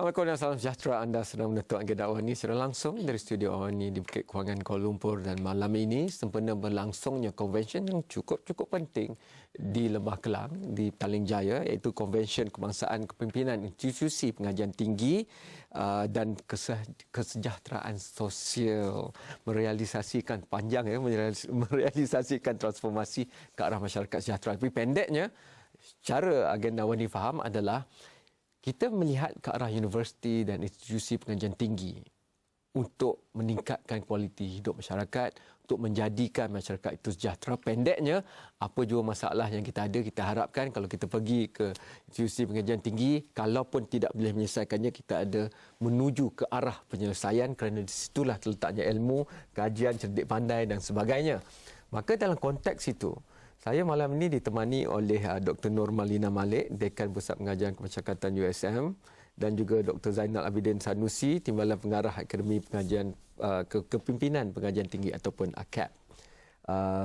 Assalamualaikum dan salam sejahtera. Anda sedang menonton Agenda Awani secara langsung dari studio Awani di Bukit Kewangan, Kuala Lumpur, dan malam ini sempena berlangsungnya konvensyen yang cukup penting di Lembah Kelang di Petaling Jaya, iaitu Konvensyen Kebangsaan Kepimpinan Institusi Pengajian Tinggi dan Kesejahteraan Sosial, merealisasikan merealisasikan transformasi ke arah masyarakat sejahtera. Tapi pendeknya, cara Agenda Awani faham adalah kita melihat ke arah universiti dan institusi pengajian tinggi untuk meningkatkan kualiti hidup masyarakat, untuk menjadikan masyarakat itu sejahtera. Pendeknya, apa jua masalah yang kita ada, kita harapkan kalau kita pergi ke institusi pengajian tinggi, kalaupun tidak boleh menyelesaikannya, kita ada menuju ke arah penyelesaian, kerana di situlah terletaknya ilmu, kajian, cerdik pandai dan sebagainya. Maka dalam konteks itu, saya malam ini ditemani oleh Dr. Nur Malina Malik, Dekan Pusat Pengajian Kemasyarakatan USM, dan juga Dr. Zainal Abidin Sanusi, Timbalan Pengarah Akademi Pengajian Kepimpinan Pengajian Tinggi ataupun AKAP.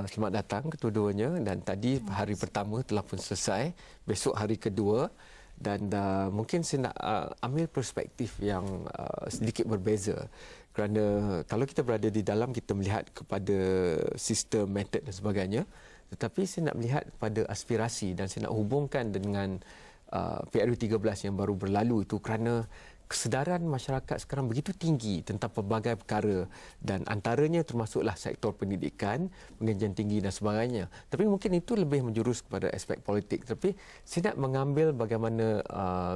Selamat datang kedua-duanya, dan tadi hari pertama telah pun selesai, besok hari kedua, dan mungkin saya nak ambil perspektif yang sedikit berbeza. Kerana kalau kita berada di dalam, kita melihat kepada sistem, metod dan sebagainya. Tetapi saya nak melihat pada aspirasi dan saya nak hubungkan dengan PRU 13 yang baru berlalu itu, kerana kesedaran masyarakat sekarang begitu tinggi tentang pelbagai perkara dan antaranya termasuklah sektor pendidikan, pengajian tinggi dan sebagainya. Tapi mungkin itu lebih menjurus kepada aspek politik. Tapi saya nak mengambil bagaimana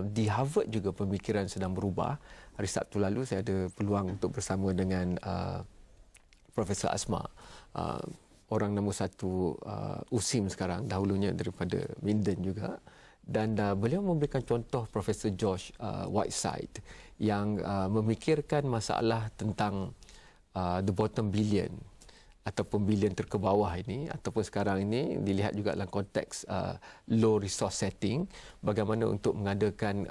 di Harvard juga pemikiran sedang berubah. Hari Sabtu lalu saya ada peluang untuk bersama dengan Profesor Asma, orang nombor satu USIM sekarang, dahulunya daripada Minden juga. Dan beliau memberikan contoh Profesor George Whiteside yang memikirkan masalah tentang the bottom billion ataupun bilion terkebawah ini, ataupun sekarang ini dilihat juga dalam konteks low resource setting, bagaimana untuk mengadakan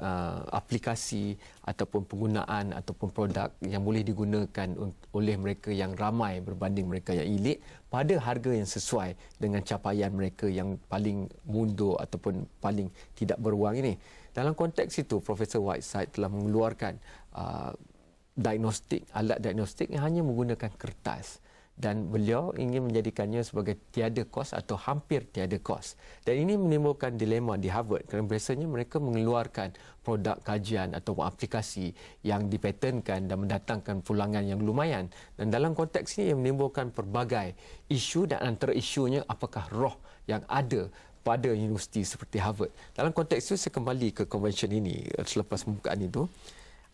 aplikasi ataupun penggunaan ataupun produk yang boleh digunakan oleh mereka yang ramai berbanding mereka yang elit pada harga yang sesuai dengan capaian mereka yang paling mundur ataupun paling tidak beruang ini. Dalam konteks itu, Profesor Whiteside telah mengeluarkan alat diagnostik yang hanya menggunakan kertas. Dan beliau ingin menjadikannya sebagai tiada kos atau hampir tiada kos. Dan ini menimbulkan dilema di Harvard kerana biasanya mereka mengeluarkan produk kajian atau aplikasi yang dipatenkan dan mendatangkan pulangan yang lumayan. Dan dalam konteks ini yang menimbulkan pelbagai isu, dan antara isunya apakah roh yang ada pada universiti seperti Harvard. Dalam konteks itu saya kembali ke konvensyen ini selepas pembukaan itu.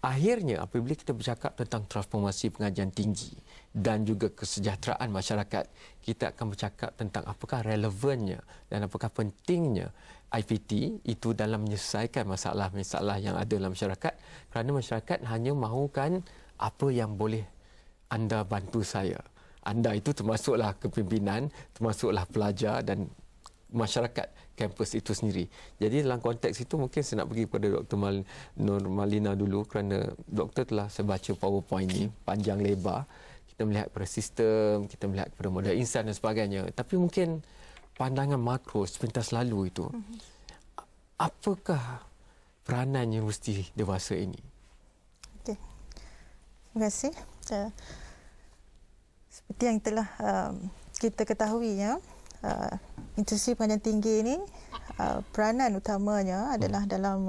Akhirnya apabila kita bercakap tentang transformasi pengajian tinggi dan juga kesejahteraan masyarakat, kita akan bercakap tentang apakah relevannya dan apakah pentingnya IPT itu dalam menyelesaikan masalah-masalah yang ada dalam masyarakat, kerana masyarakat hanya mahukan apa yang boleh anda bantu saya. Anda itu termasuklah kepimpinan, termasuklah pelajar dan masyarakat kampus itu sendiri. Jadi dalam konteks itu mungkin saya nak pergi kepada Dr. Nur Malina dulu, kerana doktor telah saya baca PowerPoint ini panjang lebar. Kita melihat kepada sistem, kita melihat kepada modal insan dan sebagainya. Tapi mungkin pandangan makro sepintas lalu itu, apakah peranan universiti dewasa ini? Okey. Terima kasih. Seperti yang telah kita ketahui, ya, institusi pengajian tinggi ini peranan utamanya adalah dalam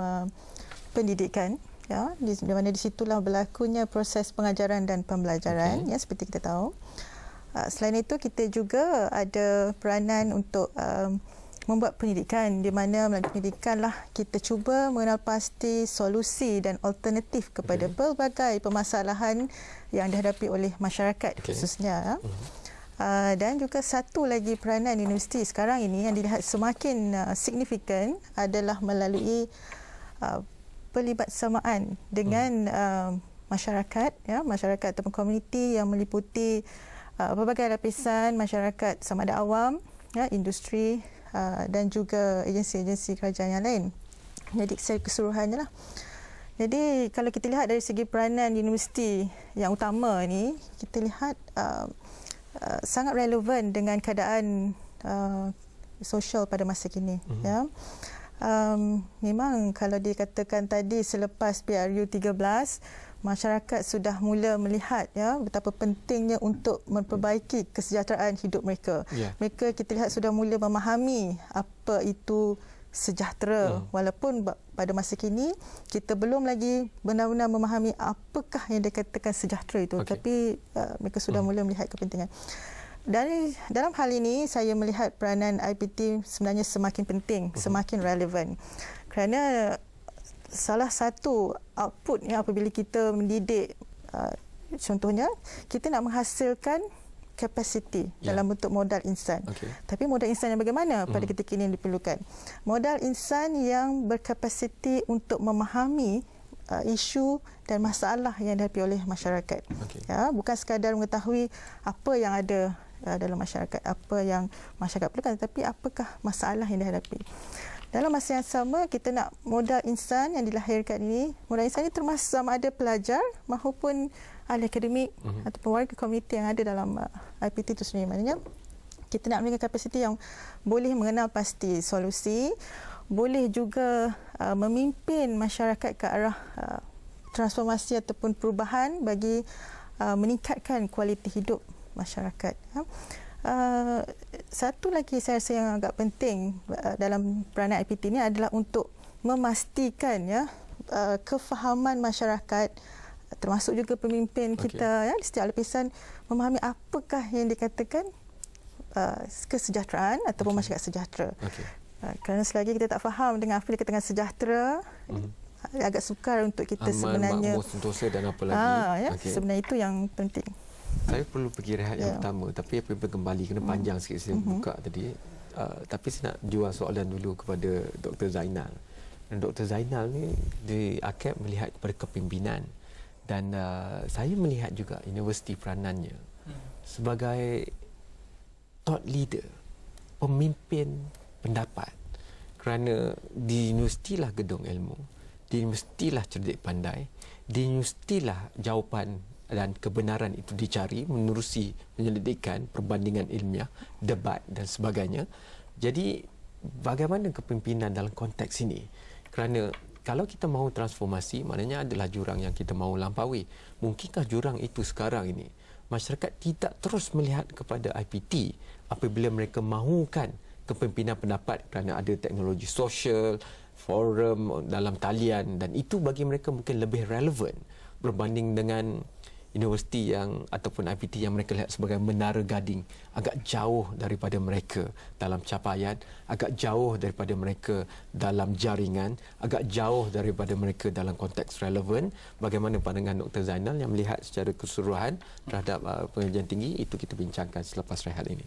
pendidikan, ya, di mana di situlah berlakunya proses pengajaran dan pembelajaran, ya, seperti kita tahu. Selain itu, kita juga ada peranan untuk membuat pendidikan, di mana melalui pendidikanlah kita cuba mengenal pasti solusi dan alternatif kepada pelbagai permasalahan yang dihadapi oleh masyarakat khususnya. Dan juga satu lagi peranan universiti sekarang ini yang dilihat semakin signifikan adalah melalui perlibatsamaan dengan masyarakat, ya, masyarakat ataupun komuniti yang meliputi pelbagai lapisan masyarakat, sama ada awam, ya, industri dan juga agensi-agensi kerajaan yang lain. Jadi secara keseluruhannya lah. Jadi kalau kita lihat dari segi peranan universiti yang utama ni, kita lihat sangat relevan dengan keadaan sosial pada masa kini. Ya. Memang kalau dikatakan tadi selepas PRU 13, masyarakat sudah mula melihat ya betapa pentingnya untuk memperbaiki kesejahteraan hidup mereka. Mereka kita lihat sudah mula memahami apa itu sejahtera, walaupun pada masa kini kita belum lagi benar-benar memahami apakah yang dikatakan sejahtera itu, tapi mereka sudah mula melihat kepentingan. Dan dalam hal ini saya melihat peranan IPT sebenarnya semakin penting, semakin relevan. Kerana salah satu outputnya apabila kita mendidik, contohnya kita nak menghasilkan capacity dalam bentuk modal insan. Tapi modal insan yang bagaimana pada ketika ini yang diperlukan? Modal insan yang berkapasiti untuk memahami isu dan masalah yang dihadapi oleh masyarakat. Ya, bukan sekadar mengetahui apa yang ada dalam masyarakat, apa yang masyarakat perlukan, tetapi apakah masalah yang dihadapi. Dalam masa yang sama, kita nak modal insan yang dilahirkan ini, modal insan ini termasuk sama ada pelajar maupun ahli akademik ataupun warga komuniti yang ada dalam IPT itu sendiri. Maknanya kita nak memiliki kapasiti yang boleh mengenal pasti solusi, boleh juga memimpin masyarakat ke arah transformasi ataupun perubahan bagi meningkatkan kualiti hidup masyarakat. Satu lagi saya rasa yang agak penting dalam peranan IPT ini adalah untuk memastikan ya kefahaman masyarakat, termasuk juga pemimpin kita ya di setiap lapisan memahami apakah yang dikatakan kesejahteraan ataupun masyarakat sejahtera. Kerana selagi kita tak faham dengan apa dikatakan sejahtera, agak sukar untuk kita sebenarnya sentosa dan apa lagi. Sebenarnya itu yang penting. Saya perlu pergi rehat yang pertama, tapi apabila kembali kena panjang sikit saya buka tadi. Tapi saya nak jual soalan dulu kepada Dr. Zainal. Dan Dr. Zainal ni di AKAP melihat kepada kepimpinan, dan saya melihat juga universiti peranannya sebagai thought leader, pemimpin pendapat. Kerana di universitilah gedung ilmu, di universitilah cerdik pandai, di universitilah jawapan dan kebenaran itu dicari menerusi penyelidikan, perbandingan ilmiah, debat dan sebagainya. Jadi bagaimana kepimpinan dalam konteks ini? Kerana kalau kita mahu transformasi, maknanya adalah jurang yang kita mahu lampaui. Mungkinkah jurang itu sekarang ini masyarakat tidak terus melihat kepada IPT apabila mereka mahukan kepimpinan pendapat, kerana ada teknologi sosial, forum dalam talian, dan itu bagi mereka mungkin lebih relevan berbanding dengan universiti yang ataupun IPT yang mereka lihat sebagai menara gading, agak jauh daripada mereka dalam capaian, agak jauh daripada mereka dalam jaringan, agak jauh daripada mereka dalam konteks relevan. Bagaimana pandangan Dr. Zainal yang melihat secara keseluruhan terhadap pengajian tinggi? Itu kita bincangkan selepas rehat ini.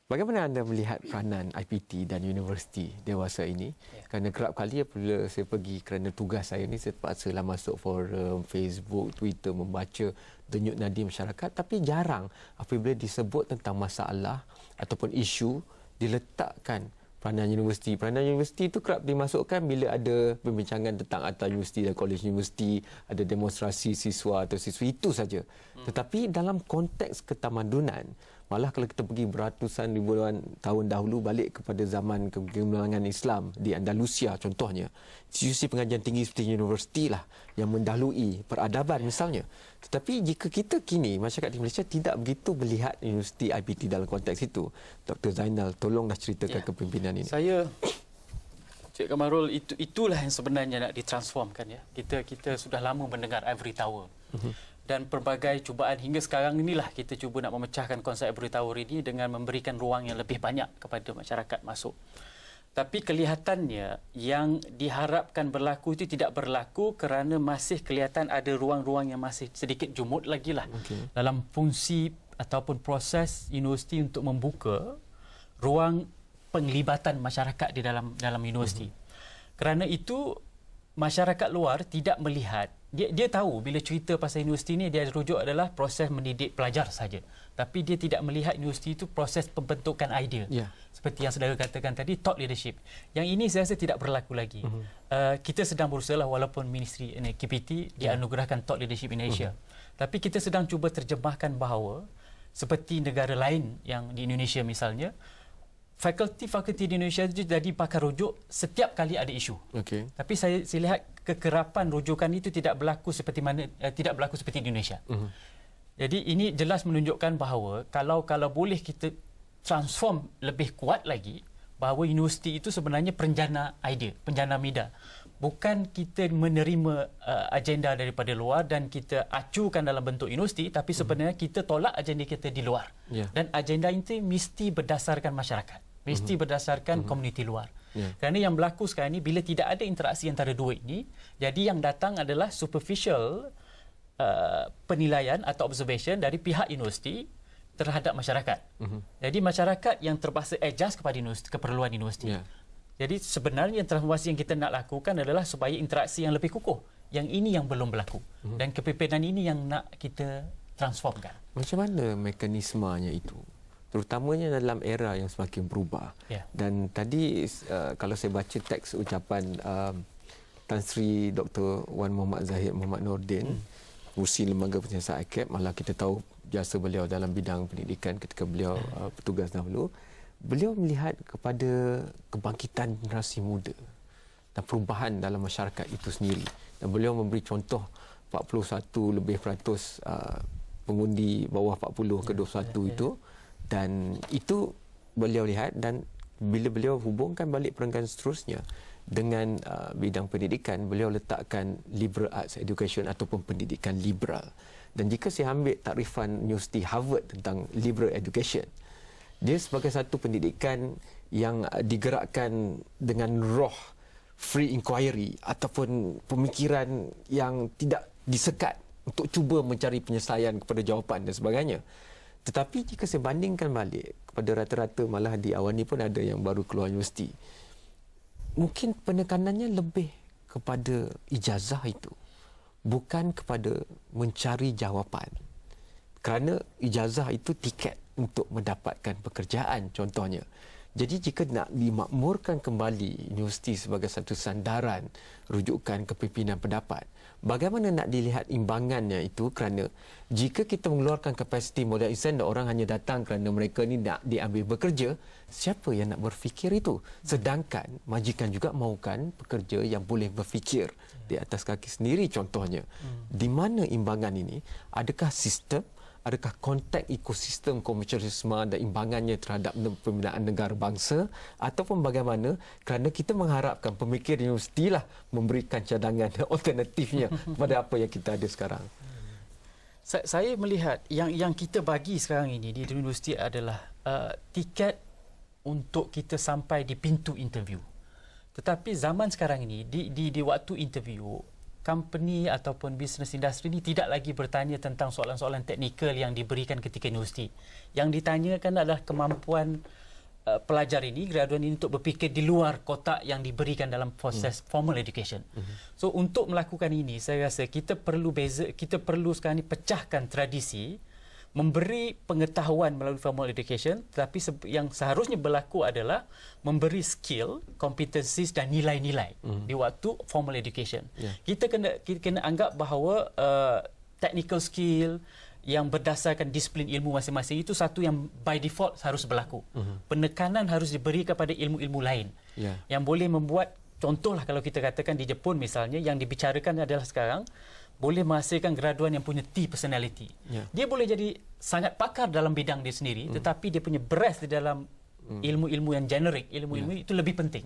Bagaimana anda melihat peranan IPT dan universiti dewasa ini? Kerana kerap kali apabila saya pergi kerana tugas saya ni, saya terpaksalah masuk forum, Facebook, Twitter, membaca denyut nadi masyarakat, tapi jarang apabila disebut tentang masalah ataupun isu diletakkan peranan universiti. Peranan universiti itu kerap dimasukkan bila ada perbincangan tentang atas universiti dan kolej universiti, ada demonstrasi siswa atau siswi, itu saja. Tetapi dalam konteks ketamadunan, malah kalau kita pergi beratusan ribuan tahun dahulu balik kepada zaman kegemilangan Islam di Andalusia contohnya, institusi pengajian tinggi seperti universiti lah yang mendahului peradaban misalnya. Tetapi jika kita kini, masyarakat di Malaysia tidak begitu melihat universiti IPT dalam konteks itu, Dr. Zainal, tolonglah ceritakan kepimpinan ini. Saya, Cik Kamarul, itulah yang sebenarnya nak ditransformkan ya. Kita sudah lama mendengar Ivory Tower. Dan pelbagai cubaan hingga sekarang inilah kita cuba nak memecahkan konsep Ivory Tower ini dengan memberikan ruang yang lebih banyak kepada masyarakat masuk. Tapi kelihatannya yang diharapkan berlaku itu tidak berlaku kerana masih kelihatan ada ruang-ruang yang masih sedikit jumut lagi lah dalam fungsi ataupun proses universiti untuk membuka ruang penglibatan masyarakat di dalam universiti. Kerana itu masyarakat luar tidak melihat dia tahu bila cerita pasal universiti ni dia rujuk adalah proses mendidik pelajar saja. Tapi dia tidak melihat universiti itu proses pembentukan idea. Ya. Seperti yang saudara katakan tadi, thought leadership. Yang ini saya rasa tidak berlaku lagi. Kita sedang berusaha lah, walaupun Ministry KPT dianugerahkan thought leadership in Asia. Tapi kita sedang cuba terjemahkan bahawa seperti negara lain yang di Indonesia misalnya, fakulti di Indonesia itu jadi pakar rujuk setiap kali ada isu. Okey. Tapi saya lihat kekerapan rujukan itu tidak berlaku seperti di Indonesia. Jadi ini jelas menunjukkan bahawa kalau boleh kita transform lebih kuat lagi, bahawa universiti itu sebenarnya perenjana idea, penjana minda. Bukan kita menerima agenda daripada luar dan kita acukan dalam bentuk universiti, tapi sebenarnya kita tolak agenda kita di luar. Yeah. Dan agenda itu mesti berdasarkan masyarakat, mesti berdasarkan komuniti luar. Kerana yang berlaku sekarang ini, bila tidak ada interaksi antara dua ini, jadi yang datang adalah superficial penilaian atau observation dari pihak universiti terhadap masyarakat. Jadi masyarakat yang terpaksa adjust kepada keperluan universiti. Yeah. Jadi sebenarnya transformasi yang kita nak lakukan adalah supaya interaksi yang lebih kukuh. Yang ini yang belum berlaku. Dan kepimpinan ini yang nak kita transformkan. Macam mana mekanismenya itu? Terutamanya dalam era yang semakin berubah. Ya. Dan tadi kalau saya baca teks ucapan Tan Sri Dr. Wan Muhammad Zahid Muhammad Nordin, Pengerusi Lembaga Pensiasat ICAP, malah kita tahu jasa beliau dalam bidang pendidikan ketika beliau bertugas dahulu. Beliau melihat kepada kebangkitan generasi muda dan perubahan dalam masyarakat itu sendiri. Dan beliau memberi contoh 41% pengundi bawah 40 ke 21 itu. Dan itu beliau lihat, dan bila beliau hubungkan balik perenggan seterusnya dengan bidang pendidikan, beliau letakkan liberal arts education ataupun pendidikan liberal. Dan jika saya ambil takrifan Universiti Harvard tentang liberal education, dia sebagai satu pendidikan yang digerakkan dengan roh free inquiry ataupun pemikiran yang tidak disekat untuk cuba mencari penyelesaian kepada jawapan dan sebagainya. Tetapi jika saya bandingkan balik kepada rata-rata, malah di awal ni pun ada yang baru keluar universiti, mungkin penekanannya lebih kepada ijazah itu, bukan kepada mencari jawapan. Kerana ijazah itu tiket untuk mendapatkan pekerjaan contohnya. Jadi jika nak dimakmurkan kembali universiti sebagai satu sandaran rujukan kepimpinan pendapat, bagaimana nak dilihat imbangannya itu? Kerana jika kita mengeluarkan kapasiti modal insan dan orang hanya datang kerana mereka ni nak diambil bekerja, siapa yang nak berfikir itu? Sedangkan majikan juga mahukan pekerja yang boleh berfikir di atas kaki sendiri contohnya. Di mana imbangan ini? Adakah sistem? Adakah konteks ekosistem komersialisme dan imbangannya terhadap pembinaan negara bangsa, ataupun bagaimana kerana kita mengharapkan pemikir universiti lah memberikan cadangan alternatifnya pada apa yang kita ada sekarang? Saya melihat yang kita bagi sekarang ini di universiti adalah tiket untuk kita sampai di pintu interview. Tetapi zaman sekarang ini di waktu interview, company ataupun bisnes industri ini tidak lagi bertanya tentang soalan-soalan teknikal yang diberikan ketika universiti. Yang ditanyakan adalah kemampuan pelajar ini, graduan ini untuk berfikir di luar kotak yang diberikan dalam proses formal education. So untuk melakukan ini, saya rasa kita perlu sekarang ini pecahkan tradisi memberi pengetahuan melalui formal education, tetapi yang seharusnya berlaku adalah memberi skill, competencies dan nilai-nilai di waktu formal education. Kita kena anggap bahawa technical skill yang berdasarkan disiplin ilmu masing-masing itu satu yang by default harus berlaku. Penekanan harus diberi kepada ilmu-ilmu lain yang boleh membuat, contohlah kalau kita katakan di Jepun misalnya, yang dibicarakan adalah sekarang boleh menghasilkan graduan yang punya T personality. Dia boleh jadi sangat pakar dalam bidang dia sendiri, tetapi dia punya breadth di dalam ilmu-ilmu yang generik, ilmu-ilmu itu lebih penting.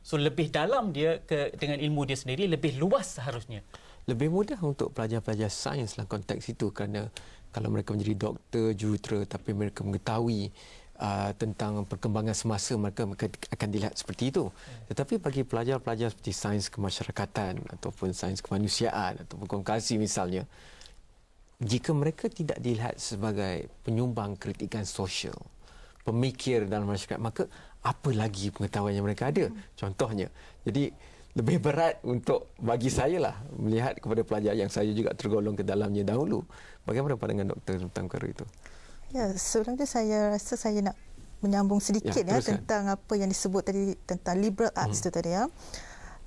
So lebih dalam dia dengan ilmu dia sendiri, lebih luas seharusnya. Lebih mudah untuk pelajar-pelajar sains dalam konteks itu, kerana kalau mereka menjadi doktor, jurutera, tapi mereka mengetahui tentang perkembangan semasa, mereka akan dilihat seperti itu. Tetapi bagi pelajar-pelajar seperti sains kemasyarakatan ataupun sains kemanusiaan ataupun komunikasi misalnya, jika mereka tidak dilihat sebagai penyumbang kritikan sosial, pemikir dalam masyarakat, maka apa lagi pengetahuan yang mereka ada? Contohnya, jadi lebih berat untuk bagi saya lah melihat kepada pelajar yang saya juga tergolong ke dalamnya dahulu. Bagaimana pandangan doktor tentang perkara itu? Ya, sebelum tu saya rasa saya nak menyambung sedikit tentang apa yang disebut tadi tentang liberal arts tu tadi ya.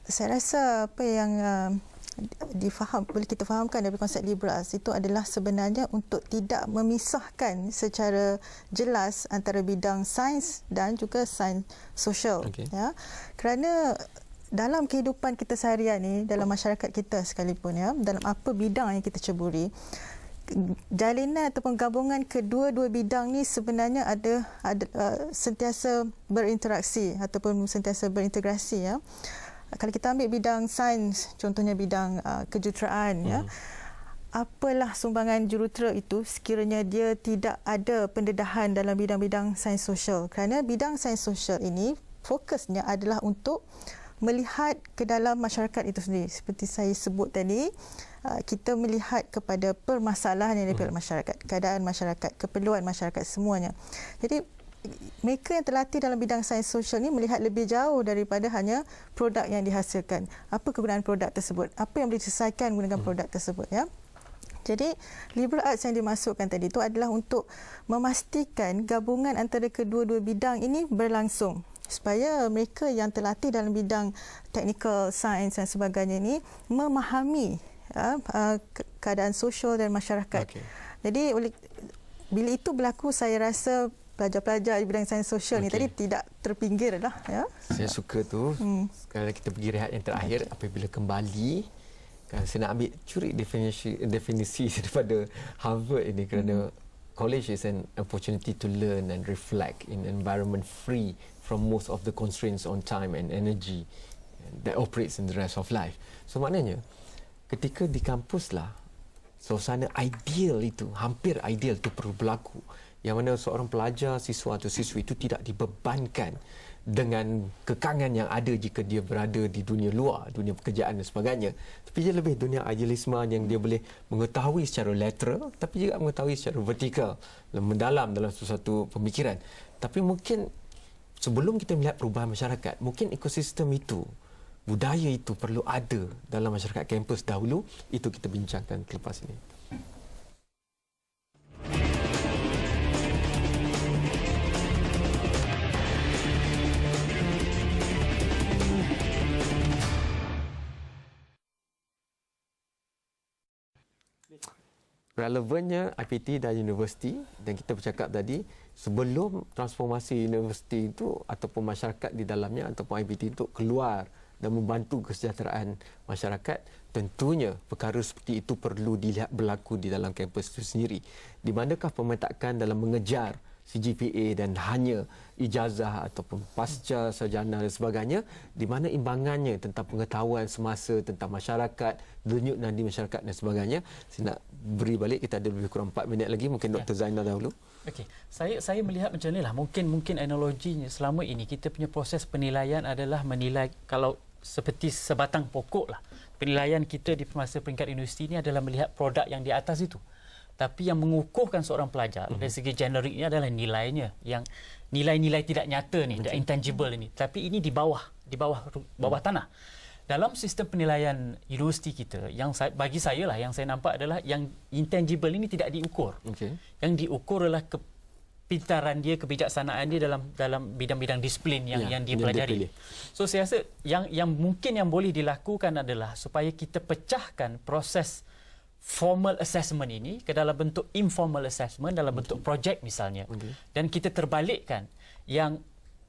Saya rasa apa yang boleh kita fahamkan dari konsep liberal arts itu adalah sebenarnya untuk tidak memisahkan secara jelas antara bidang sains dan juga sains sosial ya. Kerana dalam kehidupan kita seharian ni, dalam masyarakat kita sekalipun ya, dalam apa bidang yang kita ceburi, jalinan ataupun gabungan kedua-dua bidang ni sebenarnya ada sentiasa berinteraksi ataupun sentiasa berintegrasi ya. Kalau kita ambil bidang sains, contohnya bidang kejuruteraan ya, apalah sumbangan jurutera itu sekiranya dia tidak ada pendedahan dalam bidang-bidang sains sosial, kerana bidang sains sosial ini fokusnya adalah untuk melihat ke dalam masyarakat itu sendiri. Seperti saya sebut tadi, kita melihat kepada permasalahan yang ada pada masyarakat, keadaan masyarakat, keperluan masyarakat semuanya. Jadi mereka yang terlatih dalam bidang sains sosial ni melihat lebih jauh daripada hanya produk yang dihasilkan. Apa kegunaan produk tersebut? Apa yang boleh diselesaikan menggunakan produk tersebut ya. Jadi liberal arts yang dimasukkan tadi itu adalah untuk memastikan gabungan antara kedua-dua bidang ini berlangsung, supaya mereka yang terlatih dalam bidang technical science dan sebagainya ini memahami keadaan sosial dan masyarakat. Jadi bila itu berlaku, saya rasa pelajar-pelajar di bidang sains sosial ni tadi tidak terpinggir lah ya. Saya suka tu. Sekarang kita pergi rehat yang terakhir, apabila kembali saya nak ambil curi definisi daripada Harvard ini, kerana college is an opportunity to learn and reflect in an environment free from most of the constraints on time and energy that operates in the rest of life. So maknanya ketika di kampus lah, suasana ideal itu, hampir ideal itu perlu berlaku, yang mana seorang pelajar, siswa atau siswi itu tidak dibebankan dengan kekangan yang ada jika dia berada di dunia luar, dunia pekerjaan dan sebagainya. Tapi dia lebih dunia idealisme yang dia boleh mengetahui secara lateral, tapi juga mengetahui secara vertikal, mendalam dalam sesuatu pemikiran. Tapi mungkin sebelum kita melihat perubahan masyarakat, mungkin ekosistem itu, budaya itu perlu ada dalam masyarakat kampus dahulu. Itu kita bincangkan selepas ini. Relevannya IPT dan universiti, dan kita bercakap tadi sebelum transformasi universiti itu ataupun masyarakat di dalamnya ataupun IPT itu keluar dan membantu kesejahteraan masyarakat, tentunya perkara seperti itu perlu dilihat berlaku di dalam kampus itu sendiri. Di manakah pemetakan dalam mengejar CGPA dan hanya ijazah ataupun pasca sarjana dan sebagainya, di mana imbangannya tentang pengetahuan semasa tentang masyarakat, denyut nadi masyarakat dan sebagainya. Saya nak beri balik, kita ada lebih kurang 4 minit lagi, mungkin Dr. Zainal dahulu. Okey, saya melihat macam inilah, mungkin analoginya selama ini kita punya proses penilaian adalah menilai, kalau seperti sebatang pokok lah, penilaian kita di masa peringkat universiti ini adalah melihat produk yang di atas itu. Tapi yang mengukuhkan seorang pelajar dari segi generiknya adalah nilainya, yang nilai-nilai tidak nyata ni, the intangible ini. Tapi ini di bawah tanah. Dalam sistem penilaian universiti kita, bagi saya lah, yang saya nampak adalah yang intangible ini tidak diukur. Yang diukur adalah kepintaran dia, kebijaksanaan dia dalam bidang-bidang disiplin yang dia pelajari. So saya rasa yang mungkin yang boleh dilakukan adalah supaya kita pecahkan proses formal assessment ini ke dalam bentuk informal assessment, dalam bentuk projek misalnya. Dan kita terbalikkan yang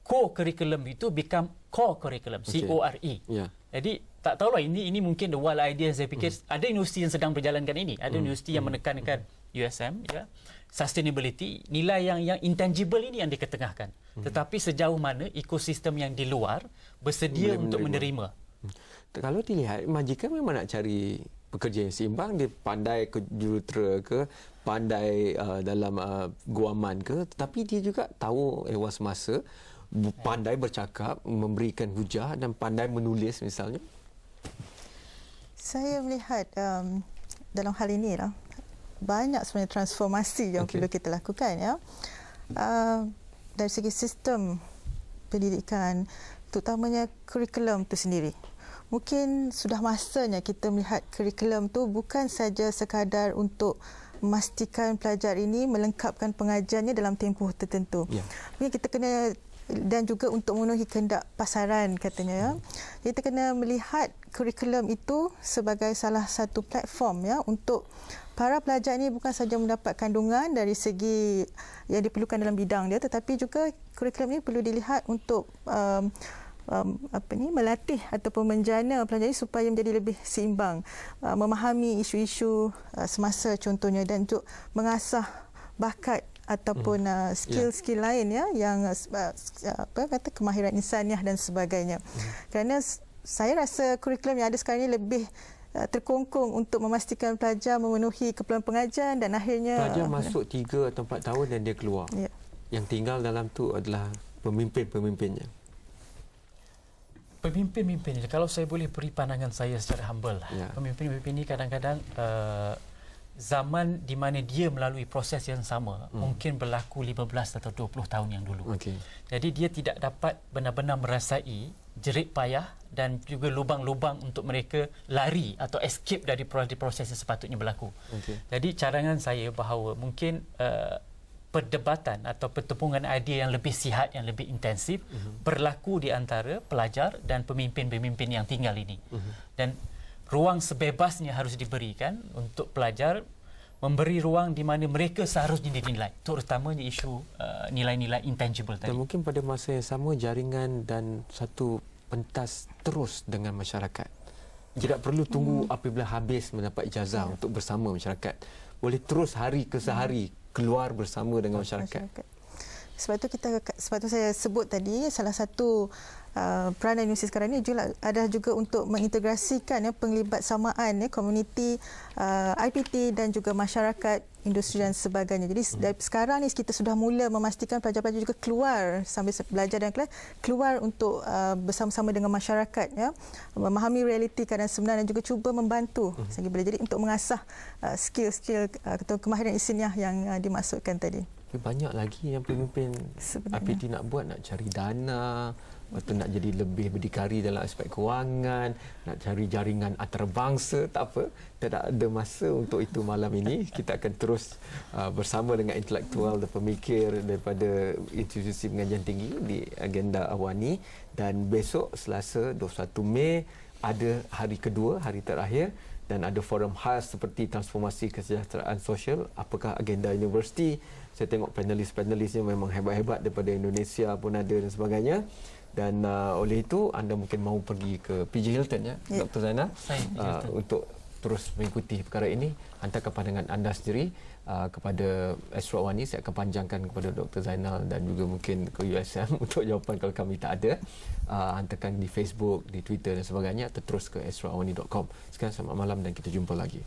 core curriculum itu become core curriculum, C-O-R-E. Jadi tak tahulah, ini mungkin the wild idea. Saya fikir ada universiti yang sedang berjalankan ini, ada universiti yang menekankan USM ya, sustainability, nilai yang intangible ini yang diketengahkan. Tetapi sejauh mana ekosistem yang di luar bersedia untuk menerima. Kalau dilihat, majikan memang nak cari pekerja yang seimbang, dia pandai ke jurutera ke, pandai dalam guaman ke, tetapi dia juga tahu ewas masa, pandai bercakap, memberikan hujah dan pandai menulis misalnya. Saya melihat dalam hal ini lah, banyak sebenarnya transformasi yang perlu kita lakukan ya. Dari segi sistem pendidikan, terutamanya kurikulum itu sendiri. mungkin sudah masanya kita melihat kurikulum tu bukan saja sekadar untuk memastikan pelajar ini melengkapkan pengajarnya dalam tempoh tertentu. Mungkin kita kena, dan juga untuk memenuhi kehendak pasaran katanya, kita kena melihat kurikulum itu sebagai salah satu platform untuk para pelajar ini bukan saja mendapat kandungan dari segi yang diperlukan dalam bidang dia, tetapi juga kurikulum ini perlu dilihat untuk melatih ataupun menjana pelajar ini supaya menjadi lebih seimbang, memahami isu-isu semasa contohnya, dan untuk mengasah bakat ataupun skill-skill lain yang kemahiran insaniah dan sebagainya. Kerana saya rasa kurikulum yang ada sekarang ini lebih terkongkong untuk memastikan pelajar memenuhi keperluan pengajar dan akhirnya pelajar masuk 3 atau 4 tahun dan dia keluar. Yang tinggal dalam tu adalah pemimpin-pemimpinnya. Pemimpin-pemimpin, kalau saya boleh beri pandangan saya secara humble, pemimpin-pemimpin ini kadang-kadang zaman di mana dia melalui proses yang sama mungkin berlaku 15 atau 20 tahun yang dulu. Jadi dia tidak dapat benar-benar merasai jerit payah dan juga lubang-lubang untuk mereka lari atau escape dari proses yang sepatutnya berlaku. Jadi cadangan saya bahawa mungkin perdebatan atau pertemuan idea yang lebih sihat, yang lebih intensif berlaku di antara pelajar dan pemimpin-pemimpin yang tinggal ini. Dan ruang sebebasnya harus diberikan untuk pelajar, memberi ruang di mana mereka seharusnya dinilai, terutamanya isu nilai-nilai intangible tadi. Dan mungkin pada masa yang sama jaringan dan satu pentas terus dengan masyarakat. Tidak perlu tunggu apabila habis mendapat ijazah untuk bersama masyarakat. Boleh terus hari ke sehari keluar bersama dengan masyarakat. Sebab tu saya sebut tadi salah satu peranan universiti sekarang ini adalah juga untuk mengintegrasikan penglibatsamaan komuniti IPT dan juga masyarakat, industri dan sebagainya. Jadi dari sekarang ni kita sudah mula memastikan pelajar-pelajar juga keluar sambil belajar dan kelas, keluar untuk bersama-sama dengan masyarakat, memahami realiti keadaan sebenar dan juga cuba membantu sehingga boleh jadi untuk mengasah skill-skill atau kemahiran insaniah yang dimaksudkan tadi. Tapi banyak lagi yang pemimpin IPT nak buat, nak cari dana, lepas tu nak jadi lebih berdikari dalam aspek kewangan, nak cari jaringan antarabangsa. Tak apa, tidak ada masa untuk itu malam ini. Kita akan terus bersama dengan intelektual dan pemikir daripada institusi pengajian tinggi di agenda Awani. Dan besok Selasa 21 Mei ada hari kedua, hari terakhir, dan ada forum khas seperti transformasi kesejahteraan sosial. Apakah agenda universiti? Saya tengok panelis-panelisnya memang hebat-hebat daripada Indonesia pun ada dan sebagainya. Dan oleh itu anda mungkin mahu pergi ke PJ Hilton Dr. Zainal untuk terus mengikuti perkara ini. Hantarkan pandangan anda sendiri kepada Astro Awani. Saya akan panjangkan kepada Dr. Zainal dan juga mungkin ke USM untuk jawapan kalau kami tak ada. Hantarkan di Facebook, di Twitter dan sebagainya, atau terus ke astroawani.com. Sekian, selamat malam dan kita jumpa lagi.